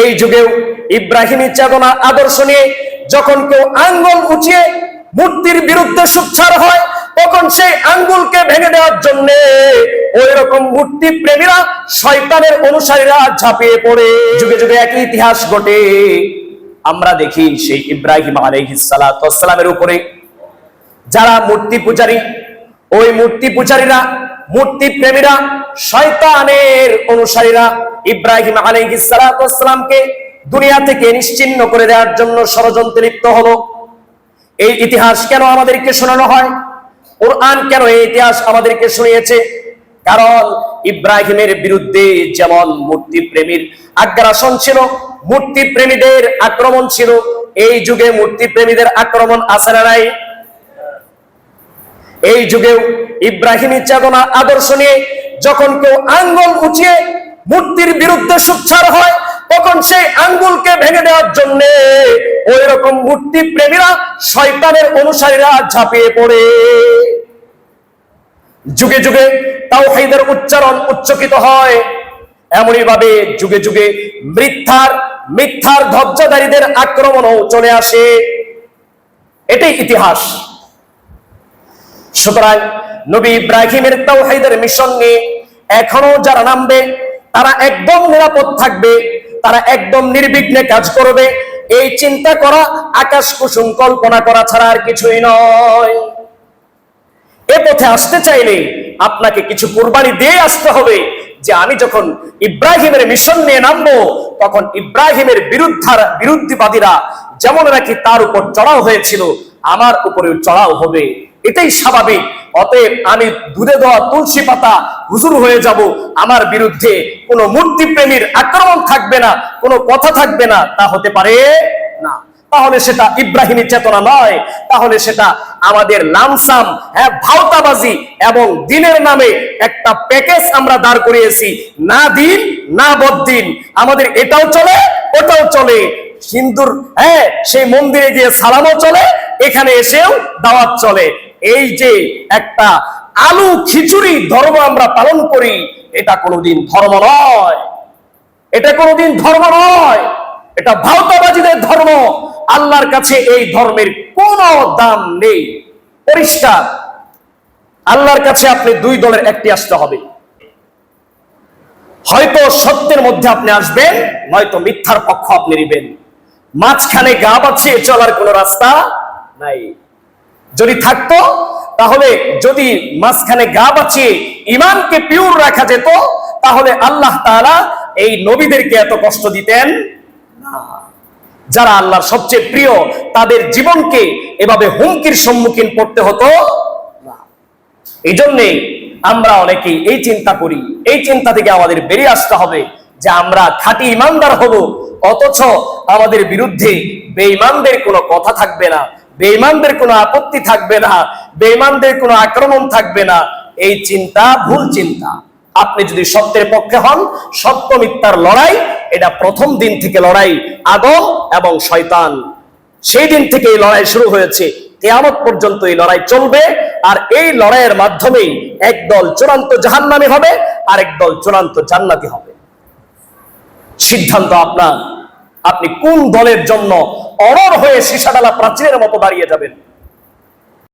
এই যুগেও ইব্রাহিমী চেতনা আদর্শ নিয়ে যখন কেউ আঙ্গুল উঁচিয়ে মূর্তির বিরুদ্ধে সোচ্চার হয়, তখন সেই আঙ্গুলকে ভেঙে দেওয়ার জন্য ওই রকম মূর্তি প্রেমীরা, শয়তানের অনুসারীরা ঝাঁপিয়ে পড়ে। যুগে যুগে একই ইতিহাস ঘটে। আমরা দেখি সেই ইব্রাহিম আলাইহিস সালাতু ওয়াস সালামের উপরে যারা মূর্তি পূজারী, ওই মূর্তি পূজারীরা, মূর্তি প্রেমীরা, শয়তানের অনুসারীরা ইব্রাহিম আলাইহিস সালাতু ওয়াস সালামকে দুনিয়া থেকে নিশ্চিহ্ন করে দেওয়ার জন্য ষড়যন্ত্রে লিপ্ত হলো। এই ইতিহাস কেন আমাদেরকে শোনানো হয়? কোরআন কেন এই ইতিহাস আমাদেরকে শুনিয়েছে? কারণ ইব্রাহিমের বিরুদ্ধে যেমন মূর্তি প্রেমীর আগ্রাসন ছিল, মূর্তি প্রেমীদের আক্রমণ ছিল, এই যুগে মূর্তি প্রেমীদের আক্রমণ আছে না নাই? এই যুগেও ইব্রাহিমী চেতনা আদর্শ নিয়ে যখন কেউ আঙ্গুল উঁচিয়ে মূর্তির বিরুদ্ধে সোচ্চার হয়, তখন সেই আঙ্গুলকে ভেঙে দেওয়ার জন্য ওই রকম মূর্তি প্রেমীরা, শয়তানের অনুসারীরা ঝাঁপিয়ে পড়ে। যুগে যুগে তাওহীদের উচ্চারণ উচ্চকিত হয়, এমনই ভাবে যুগে যুগে মিথ্যার ধ্বজাধারীদের আক্রমণও চলে আসে। এটাই ইতিহাস। সুতরাং নবী ইব্রাহিমের তাওহীদের মিশন নিয়ে এখনো যারা নামবে, তারা একদম নিরাপদ থাকবে, তারা একদম নির্বিঘ্নে কাজ করবে। এই চিন্তা করা আকাশ কুসুম কল্পনা করা ছাড়া আর কিছুই নয়। এ পথে আসতে চাইলে আপনাকে কিছু কুরবানি দিয়ে আসতে হবে, যে আমি যখন ইব্রাহিমের মিশন নিয়ে নামবো, তখন ইব্রাহিমের বিরুদ্ধবাদীরা যেমন নাকি তার উপর চড়াও হয়েছিল, আমার উপরেও চড়াও হবে। এটাই স্বাভাবিক। অতএব আমি দুধে দেওয়া তুলসী পাতা হুজুর হয়ে যাব, আমার বিরুদ্ধে কোনো মূর্তি প্রেমীর আক্রমণ থাকবে না, কোনো কথা থাকবে না, তা হতে পারে না। তাহলে সেটা ইব্রাহিমী চেতনা নয়, তাহলে সেটা আমাদের লামসাম, ভাওতাবাজি এবং দিনের নামে একটা প্যাকেজ আমরা দাঁড় করিয়েছি। না দিন না বদ্দিন, আমাদের এটাও চলে ওটাও চলে। হিন্দুর সেই মন্দিরে গিয়ে সালামও চলে, এখানে এসেও দাওয়াত চলে। এই যে একটা আলু খিচুড়ি ধর্ম আমরা পালন করি, এটা কোনোদিন ধর্ম নয়, এটা কোনোদিন ধর্ম নয়, এটা ভাওতাবাজিদের ধর্ম। আল্লাহর কাছে এই ধর্মের কোনো দাম নেই, পরিষ্কার। আল্লাহর কাছে আপনি দুই দলের একটি আসতে হবে, হয়তো সত্যের মধ্যে আপনি আসবেন, নয়তো মিথ্যার পক্ষ আপনি নেবেন। মাঝখানে গা বাছিয়ে চলার কোন রাস্তা নাই। যদি থাকতো, তাহলে যদি মাঝখানে গা বাছিয়ে ঈমানকে পিওর রাখা যেত, তাহলে আল্লাহ তাআলা এই নবীদেরকে এত কষ্ট দিতেন না। যারা আল্লাহর সবচেয়ে প্রিয়, তাদের জীবনকে এভাবে হুমকির সম্মুখীন করতে হতো না। এই জন্যে আমরা অনেকেই এই চিন্তা করি, এই চিন্তা থেকে আমাদের বেরিয়ে আসতে হবে যে আমরা খাঁটি ইমানদার হব, অথচ আমাদের বিরুদ্ধে বেঈমানদের কোনো কথা থাকবে না, বেঈমানদের কোনো আপত্তি থাকবে না, বেঈমানদের কোনো আক্রমণ থাকবে না। এই চিন্তা ভুল চিন্তা। আপনি যদি সত্যের পক্ষে হন, সত্য মিথ্যার লড়াই, এটা প্রথম দিন থেকে লড়াই, আদম এবং শয়তান, সেই দিন থেকে এই লড়াই শুরু হয়েছে, কিয়ামত পর্যন্ত এই লড়াই চলবে। আর এই লড়াইয়ের মাধ্যমেই একদল চূড়ান্ত জাহান্নামী হবে, আর একদল চূড়ান্ত জান্নাতি হবে। সিদ্ধান্ত আপনার, আপনি কোন দলের জন্য অনড় হয়ে সীসাডালা প্রাচীরের মতো দাঁড়িয়ে যাবেন।